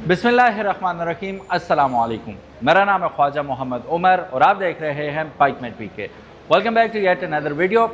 बिस्मिल्लाहिर्रहमानिर्रहीम, अस्सलाम वालेकुम। मेरा नाम है ख्वाजा मोहम्मद उमर और आप देख रहे हैं bikemate PK. Welcome back to yet another video.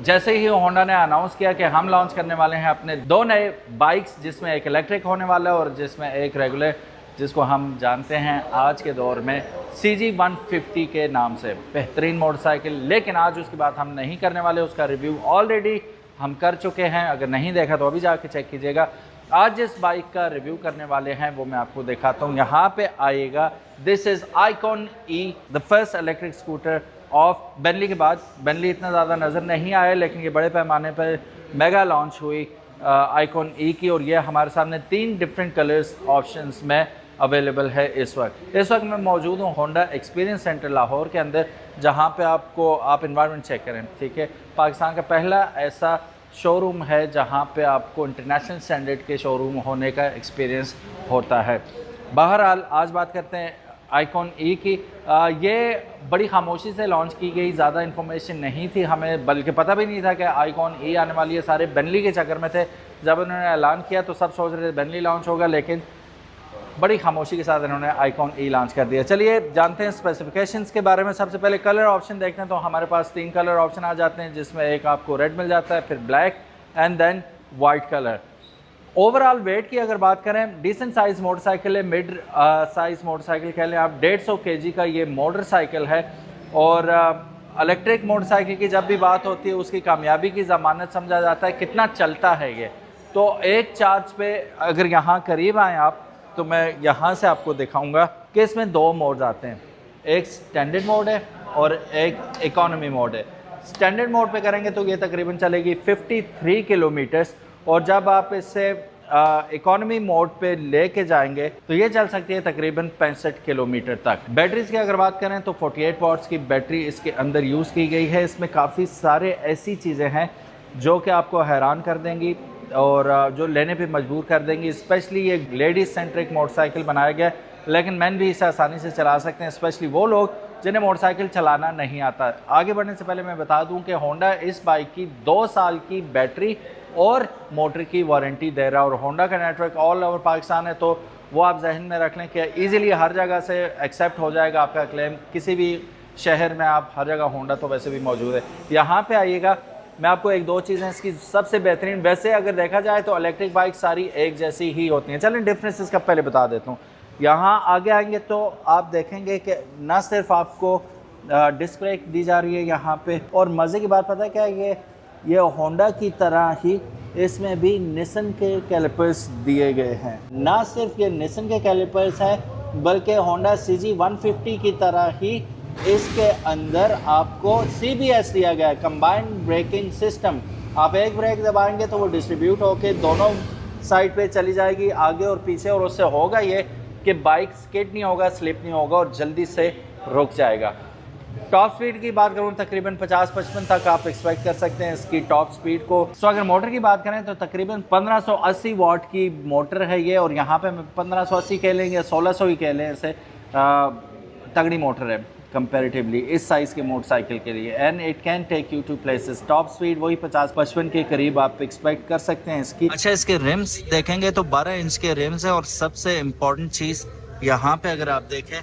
जैसे ही होंडा ने अनाउंस किया कि हम लॉन्च करने वाले हैं अपने दो नए बाइक्स, जिसमें एक इलेक्ट्रिक होने वाला है और जिसमें एक रेगुलर, जिसको हम जानते हैं आज के दौर में CG150 के नाम से, बेहतरीन मोटरसाइकिल। लेकिन आज उसकी बात हम नहीं करने वाले, उसका रिव्यू ऑलरेडी हम कर चुके हैं। अगर नहीं देखा तो अभी जाके चेक कीजिएगा। आज जिस बाइक का रिव्यू करने वाले हैं वो मैं आपको दिखाता हूँ। यहाँ पे आएगा, this is icon E, the first electric scooter of बेनली के बाद। बेनली इतना ज़्यादा नज़र नहीं आया, लेकिन ये बड़े पैमाने पर मेगा लॉन्च हुई आइकॉन ई की, और ये हमारे सामने 3 डिफरेंट कलर्स ऑप्शंस में अवेलेबल है। इस वक्त मैं मौजूद हूँ होंडा एक्सपीरियंस सेंटर लाहौर के अंदर, जहाँ पे आप इन्वायरमेंट चेक करें, ठीक है। पाकिस्तान का पहला ऐसा शोरूम है जहाँ पे आपको इंटरनेशनल स्टैंडर्ड के शोरूम होने का एक्सपीरियंस होता है। बहरहाल आज बात करते हैं आइकॉन ई की। ये बड़ी खामोशी से लॉन्च की गई, ज़्यादा इन्फॉर्मेशन नहीं थी हमें, बल्कि पता भी नहीं था कि आइकॉन ई आने वाली है। सारे बेनली के चक्कर में थे। जब उन्होंने ऐलान किया तो सब सोच रहे थे बेनली लॉन्च होगा, लेकिन बड़ी खामोशी के साथ इन्होंने आइकॉन ई लॉन्च कर दिया। चलिए जानते हैं स्पेसिफिकेशंस के बारे में। सबसे पहले कलर ऑप्शन देखते हैं तो हमारे पास 3 कलर ऑप्शन आ जाते हैं, जिसमें एक आपको रेड मिल जाता है, फिर black and then white colour. Overall weight की अगर बात करें, डिसेंट साइज़ मोटरसाइकिल है, मिड साइज़ मोटरसाइकिल कह लें आप। 150 kg का ये मोटरसाइकिल है। और इलेक्ट्रिक मोटरसाइकिल की जब भी बात होती है उसकी कामयाबी की ज़मानत समझा जाता है कितना चलता है ये। तो एक चार्ज पे अगर यहाँ करीब आएँ आप, तो मैं यहाँ से आपको दिखाऊंगा कि इसमें 2 मोड्स आते हैं। एक स्टैंडर्ड मोड है और एक इकोनॉमी मोड है। स्टैंडर्ड मोड पे करेंगे तो ये तकरीबन चलेगी 53 किलोमीटर्स, और जब आप इससे इकोनॉमी मोड पे लेके जाएंगे तो ये चल सकती है तकरीबन 65 किलोमीटर तक। बैटरीज की अगर बात करें तो 48 वॉट्स की बैटरी इसके अंदर यूज़ की गई है। इसमें काफ़ी सारे ऐसी चीज़ें हैं जो कि आपको हैरान कर देंगी और जो लेने पे मजबूर कर देंगी। स्पेशली ये लेडीज़ सेंट्रिक मोटरसाइकिल बनाया गया, लेकिन मैन भी इसे आसानी से चला सकते हैं, स्पेशली वो लोग जिन्हें मोटरसाइकिल चलाना नहीं आता। आगे बढ़ने से पहले मैं बता दूं कि होंडा इस बाइक की 2 साल की बैटरी और मोटर की वारंटी दे रहा है, और होंडा का नेटवर्क ऑल ओवर पाकिस्तान है, तो वो आप जहन में रख लें कि ईज़िली हर जगह से एक्सेप्ट हो जाएगा आपका क्लेम। किसी भी शहर में आप हर जगह होंडा तो वैसे भी मौजूद है। यहाँ पर आइएगा, मैं आपको 1-2 चीज़ें इसकी सबसे बेहतरीन, वैसे अगर देखा जाए तो इलेक्ट्रिक बाइक सारी एक जैसी ही होती हैं। चलें डिफरेंसेस का पहले बता देता हूँ। यहाँ आगे आएंगे तो आप देखेंगे कि ना सिर्फ आपको डिस्क ब्रेक दी जा रही है यहाँ पे, और मज़े की बात पता है क्या, ये होंडा की तरह ही इसमें भी निसन के कैलिपर्स दिए गए हैं। ना सिर्फ ये निसन के कैलिपर्स हैं, बल्कि होंडा CG150 की तरह ही इसके अंदर आपको CBS दिया गया है, कंबाइंड ब्रेकिंग सिस्टम। आप एक ब्रेक दबाएंगे तो वो डिस्ट्रीब्यूट होके दोनों साइड पे चली जाएगी, आगे और पीछे, और उससे होगा ये कि बाइक स्किड नहीं होगा, स्लिप नहीं होगा और जल्दी से रुक जाएगा। टॉप स्पीड की बात करूँ तकरीबन 50-55 तक आप एक्सपेक्ट कर सकते हैं इसकी टॉप स्पीड को। तो अगर मोटर की बात करें तो तकरीबन 1580 वाट की मोटर है ये, और यहाँ पे 1580 कह लेंगे, 1600 ही कह लें, इसे तगड़ी मोटर है कंपैरेटिवली इस साइज़ के मोटरसाइकिल के लिए। And it can take you to places. Top speed वही 50-55 के करीब आप एक्सपेक्ट कर सकते हैं इसकी। अच्छा, इसके रिम्स देखेंगे तो 12 इंच के रिम्स है, और सबसे इम्पोर्टेंट चीज़ यहाँ पे अगर आप देखें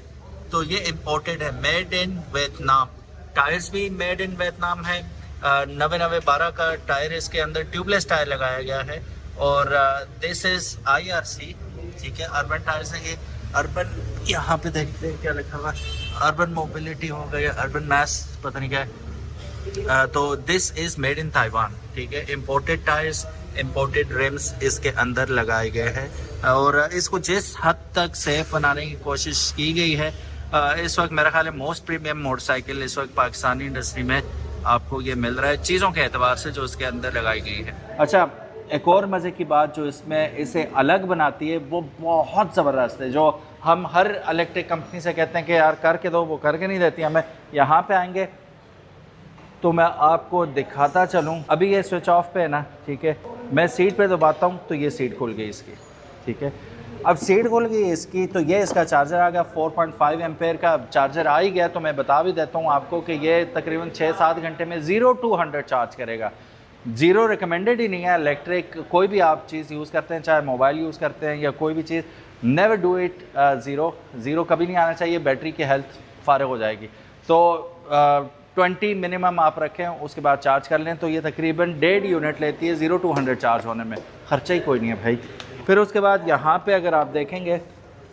तो ये इम्पोर्टेड है, मेड इन वियतनाम। टायर्स भी मेड इन वियतनाम है। 90-90-12 का टायर इसके अंदर ट्यूबलेस टायर लगाया गया है, और दिस इज़ IRC, ठीक है, अर्बन टायर्स है ये। अर्बन, यहाँ पे देखते हैं क्या लिखा हुआ है, अर्बन मोबिलिटी हो गया, अर्बन मैस, पता नहीं क्या है। तो this is made in Taiwan, ठीक है। इम्पोर्टेड टायर्स, इम्पोर्टेड रिम्स इसके अंदर लगाए गए हैं, और इसको जिस हद तक सेफ बनाने की कोशिश की गई है, इस वक्त मेरा ख्याल है मोस्ट प्रीमियम मोटरसाइकिल इस वक्त पाकिस्तानी इंडस्ट्री में आपको ये मिल रहा है, चीज़ों के एतबार से जो इसके अंदर लगाई गई है। अच्छा, एक और मज़े की बात जो इसमें इसे अलग बनाती है वो बहुत ज़बरदस्त है, जो हम हर इलेक्ट्रिक कंपनी से कहते हैं कि यार करके दो, वो करके नहीं देती हमें। यहाँ पे आएंगे तो मैं आपको दिखाता चलूँ। अभी ये स्विच ऑफ पे है ना, ठीक है, मैं सीट पे दबाता हूँ तो ये सीट खुल गई इसकी, ठीक है। अब सीट खुल गई इसकी, तो ये इसका चार्जर आ गया, 4.5 एम्पेयर का चार्जर आ ही गया। तो मैं बता भी देता हूँ आपको कि ये तकरीबन 6-7 घंटे में 0 to 100 चार्ज करेगा। ज़ीरो रिकमेंडेड ही नहीं है। इलेक्ट्रिक कोई भी आप चीज़ यूज़ करते हैं, चाहे मोबाइल यूज़ करते हैं या कोई भी चीज़, नेवर डू इट ज़ीरो कभी नहीं आना चाहिए, बैटरी की हेल्थ फ़ारिग हो जाएगी। तो 20 मिनिमम आप रखें, उसके बाद चार्ज कर लें, तो ये तकरीबन 1.5 यूनिट लेती है 0 to 100 चार्ज होने में, ख़र्चा ही कोई नहीं है भाई। फिर उसके बाद यहाँ पे अगर आप देखेंगे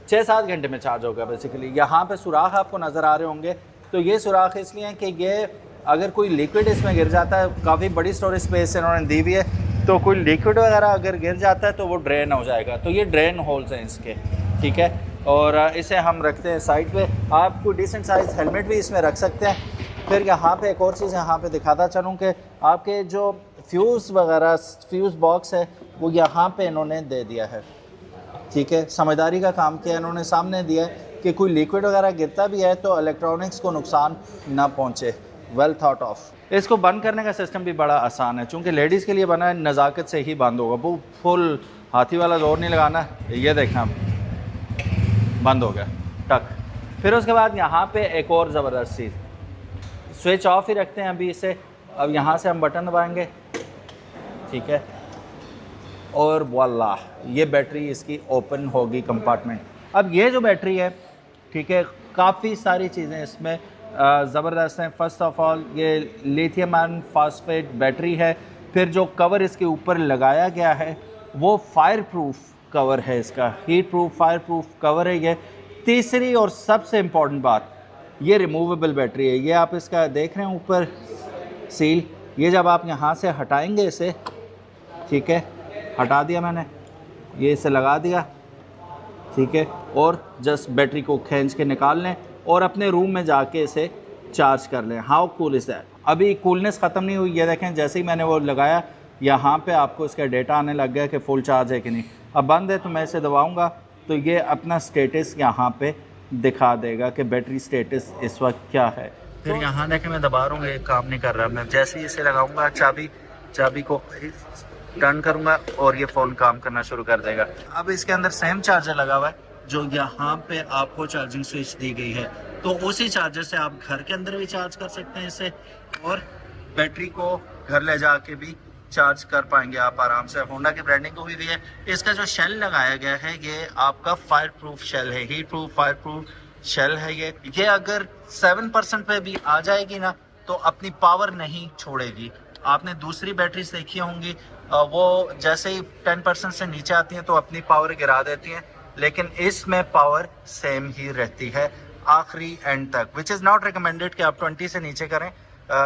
6-7 घंटे में चार्ज होगा बेसिकली। यहाँ पे सुराख आपको नज़र आ रहे होंगे, तो ये सुराख इसलिए हैं कि ये अगर कोई लिक्विड इसमें गिर जाता है, काफ़ी बड़ी स्टोरेज स्पेस इन्होंने दी हुई है, तो कोई लिक्विड वगैरह अगर गिर जाता है तो वो ड्रेन हो जाएगा। तो ये ड्रेन होल्स हैं इसके, ठीक है। और इसे हम रखते हैं साइड पे। आप कोई डिसेंट साइज़ हेलमेट भी इसमें रख सकते हैं। फिर यहाँ पे एक और चीज़ यहाँ पे दिखाता चलूँ कि आपके जो फ्यूज़ वगैरह, फ्यूज़ बॉक्स है वो यहाँ पे इन्होंने दे दिया है, ठीक है। समझदारी का काम किया इन्होंने, सामने दिया है कि कोई लिक्विड वगैरह गिरता भी है तो इलेक्ट्रॉनिक्स को नुकसान ना पहुँचे। Well thought of. इसको बंद करने का सिस्टम भी बड़ा आसान है, चूँकि लेडीज़ के लिए बना है, नज़ाकत से ही बंद होगा, वो फुल हाथी वाला जोर नहीं लगाना। ये देखना बंद हो गया, टक। फिर उसके बाद यहाँ पे एक और ज़बरदस्त चीज़, स्विच ऑफ ही रखते हैं अभी इसे। अब यहाँ से हम बटन दबाएंगे, ठीक है, और वाला ये बैटरी इसकी ओपन होगी कंपार्टमेंट। अब ये जो बैटरी है, ठीक है, काफ़ी सारी चीज़ें इसमें ज़बरदस्त हैं। फ़र्स्ट ऑफ़ ऑल ये लिथियम आयरन फॉस्फेट बैटरी है। फिर जो कवर इसके ऊपर लगाया गया है वो फायर प्रूफ कवर है, इसका heat proof fire proof cover है ये। तीसरी और सबसे इम्पॉर्टेंट बात, ये रिमूवेबल बैटरी है। ये आप इसका देख रहे हैं ऊपर सील, ये जब आप यहाँ से हटाएंगे इसे, ठीक है, हटा दिया मैंने, ये इसे लगा दिया, ठीक है, और जस्ट बैटरी को खींच के निकाल लें और अपने रूम में जाके इसे चार्ज कर लें। How cool is that. अभी कूलनेस ख़त्म नहीं हुई, ये देखें जैसे ही मैंने वो लगाया यहाँ पे आपको इसका डेटा आने लग गया कि फुल चार्ज है कि नहीं। अब बंद है तो मैं इसे दबाऊँगा तो ये अपना स्टेटस यहाँ पे दिखा देगा कि बैटरी स्टेटस इस वक्त क्या है। फिर यहाँ देखें मैं दबा रहा हूँ, ये काम नहीं कर रहा। मैं जैसे ही इसे लगाऊंगा, चाबी को टर्न करूँगा और ये फ़ोन काम करना शुरू कर देगा। अब इसके अंदर सेम चार्जर लगा हुआ है जो यहाँ पे आपको चार्जिंग स्विच दी गई है, तो उसी चार्जर से आप घर के अंदर भी चार्ज कर सकते हैं इसे, और बैटरी को घर ले जाके भी चार्ज कर पाएंगे आप आराम से। होंडा की ब्रांडिंग हुई हुई है। इसका जो शेल लगाया गया है ये आपका फायर प्रूफ शेल है, heat proof fire proof shell है ये अगर 7% पे भी आ जाएगी ना तो अपनी पावर नहीं छोड़ेगी। आपने दूसरी बैटरीज देखी होंगी, वो जैसे ही 10% से नीचे आती हैं तो अपनी पावर गिरा देती हैं, लेकिन इसमें पावर सेम ही रहती है आखिरी एंड तक, विच इज़ नॉट रिकमेंडेड कि आप 20 से नीचे करें।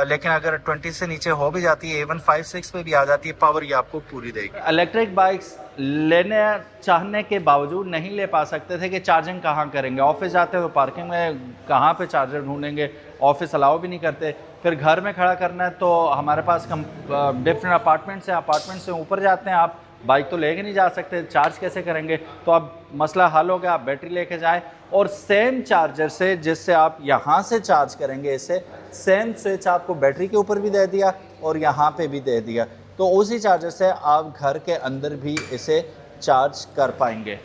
लेकिन अगर 20 से नीचे हो भी जाती है, इवन 5-6 पे भी आ जाती है, पावर ये आपको पूरी देगी। इलेक्ट्रिक बाइक्स लेने चाहने के बावजूद नहीं ले पा सकते थे कि चार्जिंग कहाँ करेंगे। ऑफिस जाते हैं तो पार्किंग में कहाँ पे चार्जर ढूंढेंगे, ऑफिस अलाउ भी नहीं करते। फिर घर में खड़ा करना है तो हमारे पास डिफरेंट अपार्टमेंट से ऊपर जाते हैं, आप बाइक तो लेके नहीं जा सकते, चार्ज कैसे करेंगे। तो अब मसला हल हो गया, आप बैटरी लेके जाएं और सेम चार्जर से जिससे आप यहाँ से चार्ज करेंगे इसे, सेम स्विच आपको बैटरी के ऊपर भी दे दिया और यहाँ पे भी दे दिया, तो उसी चार्जर से आप घर के अंदर भी इसे चार्ज कर पाएंगे।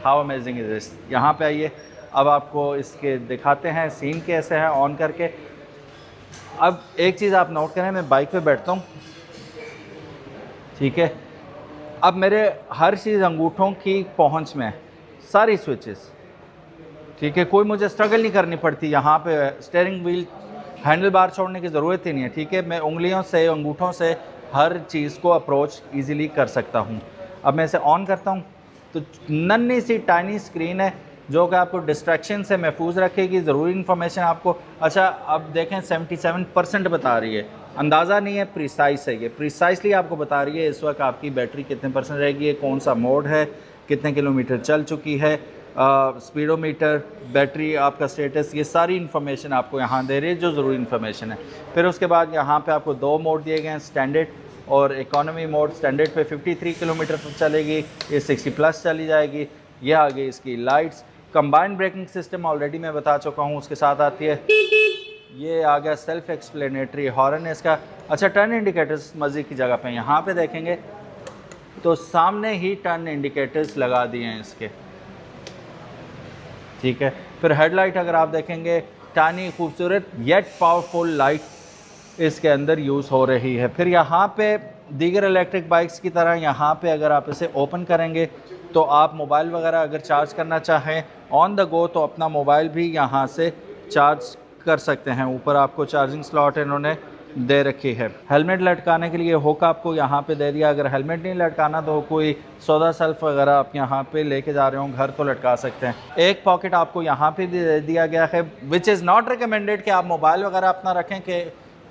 How amazing is this. यहाँ पे आइए, अब आपको इसके दिखाते हैं सीन कैसे है ऑन करके। अब एक चीज़ आप नोट करें, मैं बाइक पे बैठता हूँ, ठीक है, अब मेरे हर चीज़ अंगूठों की पहुंच में है, सारी स्विचेस, ठीक है, कोई मुझे स्ट्रगल नहीं करनी पड़ती। यहाँ पे स्टीयरिंग व्हील हैंडल बार छोड़ने की ज़रूरत ही नहीं है, ठीक है, मैं उंगलियों से अंगूठों से हर चीज़ को अप्रोच इजीली कर सकता हूँ। अब मैं इसे ऑन करता हूँ तो नन्ही सी टाइनी स्क्रीन है जो कि आपको डिस्ट्रैक्शन से महफूज रखेगी, ज़रूरी इन्फॉर्मेशन आपको। अच्छा अब देखें 77% बता रही है, अंदाज़ा नहीं है, प्रिसाइस है, ये प्रिसाइसली आपको बता रही है इस वक्त आपकी बैटरी कितने % रहेगी, कौन सा मोड है, कितने किलोमीटर चल चुकी है, स्पीडोमीटर, बैटरी, आपका स्टेटस, ये सारी इन्फॉर्मेशन आपको यहाँ दे रही है जो ज़रूरी इन्फॉर्मेशन है। फिर उसके बाद यहाँ पे आपको 2 मोड दिए गए हैं, स्टैंडर्ड और इकोनॉमी मोड। स्टैंडर्ड पे 53 किलोमीटर तक चलेगी, ये 60+ चली जाएगी। ये आ गई इसकी lights. Combined braking system already मैं बता चुका हूँ, उसके साथ आती है। ये आ गया सेल्फ एक्सप्लेनेटरी हॉर्न है इसका। अच्छा, टर्न इंडिकेटर्स मज़े की जगह पे यहाँ पे देखेंगे तो सामने ही टर्न इंडिकेटर्स लगा दिए हैं इसके, ठीक है। फिर हेडलाइट अगर आप देखेंगे, टानी खूबसूरत येट पावरफुल लाइट इसके अंदर यूज़ हो रही है। फिर यहाँ पे दीगर इलेक्ट्रिक बाइक्स की तरह यहाँ पे अगर आप इसे ओपन करेंगे तो आप मोबाइल वगैरह अगर चार्ज करना चाहें ऑन द गो तो अपना मोबाइल भी यहाँ से चार्ज कर सकते हैं। ऊपर आपको चार्जिंग स्लॉट इन्होंने दे रखी है। हेलमेट लटकाने के लिए हुक आपको यहाँ पे दे दिया। अगर हेलमेट नहीं लटकाना तो कोई सौदा सेल्फ वगैरह आप यहाँ पे लेके जा रहे हो घर तो लटका सकते हैं। एक पॉकेट आपको यहाँ पे दे दिया गया है, विच इज़ नॉट रिकमेंडेड कि आप मोबाइल वगैरह अपना रखें कि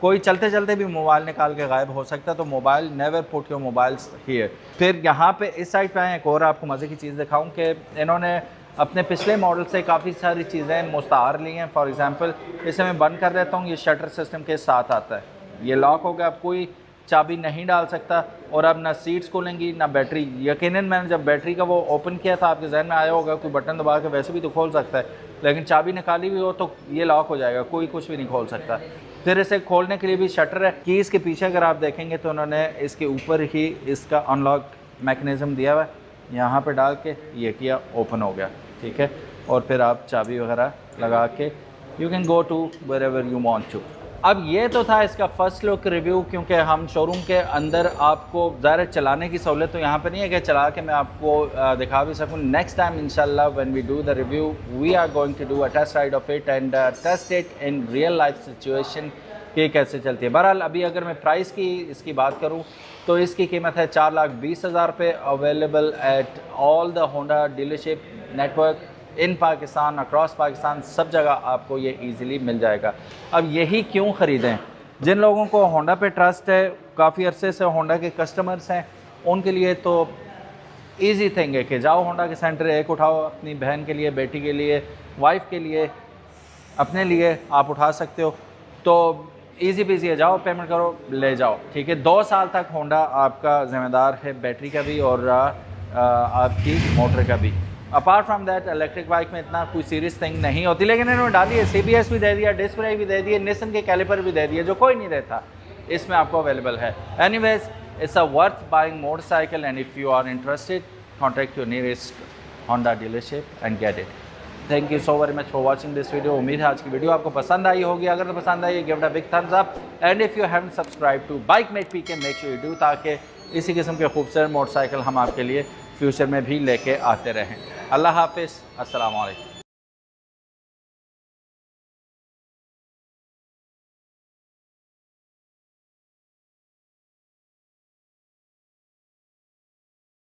कोई चलते चलते भी मोबाइल निकाल के गायब हो सकता है, तो mobile never put your mobiles here. फिर यहाँ पे इस साइड पे आए एक और आपको मज़े की चीज़ दिखाऊं कि इन्होंने अपने पिछले मॉडल से काफ़ी सारी चीज़ें मुस्तार ली हैं। फॉर एग्जांपल इसे मैं बंद कर देता हूँ, ये शटर सिस्टम के साथ आता है, ये लॉक हो गया, अब कोई चाबी नहीं डाल सकता और अब ना सीट्स खुलेंगी ना बैटरी। यकीनन मैंने जब बैटरी का वो ओपन किया था आपके जहन में आया होगा कोई बटन दबा के वैसे भी तो खोल सकता है, लेकिन चाबी निकाली हुई हो तो ये लॉक हो जाएगा, कोई कुछ भी नहीं खोल सकता। फिर इसे खोलने के लिए भी शटर है। कीज़ के पीछे अगर आप देखेंगे तो उन्होंने इसके ऊपर ही इसका अनलॉक मैकेनिज़्म दिया हुआ है, यहाँ पे डाल के ये किया, ओपन हो गया, ठीक है। और फिर आप चाबी वगैरह लगा के you can go to wherever you want to. अब ये तो था इसका फर्स्ट लुक रिव्यू, क्योंकि हम शोरूम के अंदर आपको ज़ाहिर चलाने की सहूलत तो यहाँ पे नहीं है कि चला के मैं आपको दिखा भी सकूँ। नेक्स्ट टाइम इंशाल्लाह when we do the review we are going to do a test ride of it and test it in real life situation कि कैसे चलती है। बहरहाल अभी अगर मैं प्राइस की इसकी बात करूँ तो इसकी कीमत है 4,20,000 रुपये। Available at all the Honda dealership network in Pakistan, across Pakistan, सब जगह आपको ये इजीली मिल जाएगा। अब यही क्यों ख़रीदें, जिन लोगों को होंडा पे ट्रस्ट है, काफ़ी अरसे से होंडा के कस्टमर्स हैं, उनके लिए तो इजी थिंग है कि जाओ होंडा के सेंटर, एक उठाओ, अपनी बहन के लिए, बेटी के लिए, वाइफ के लिए, अपने लिए आप उठा सकते हो। तो ईजी पीजी है, जाओ पेमेंट करो ले जाओ, ठीक है। 2 साल तक होंडा आपका ज़िम्मेदार है, बैटरी का भी और आपकी मोटर का भी। Apart from that electric bike में इतना कोई सीरियस थिंग नहीं होती, लेकिन इन्होंने डाली है CBS भी दे दिया, डिस्क ब्रेक भी दे दिए, निसन के कैलिपर भी दे दिए जो कोई नहीं देता, इसमें आपको अवेलेबल है। Anyways it's a worth buying motorcycle and if you are interested contact your nearest Honda dealership and get it. Thank you so very much for watching this video. उम्मीद है आज की वीडियो आपको पसंद आई होगी। अगर तो पसंद आई give it a big thumbs up and if you haven't subscribe to bikemate PK make sure you do, ताकि इसी किस्म के खूबसूरत मोटरसाइकिल हम आपके लिए फ्यूचर में भी लेके आते रहें। अल्लाह हाफिज़, अस्सलाम वालेकुम।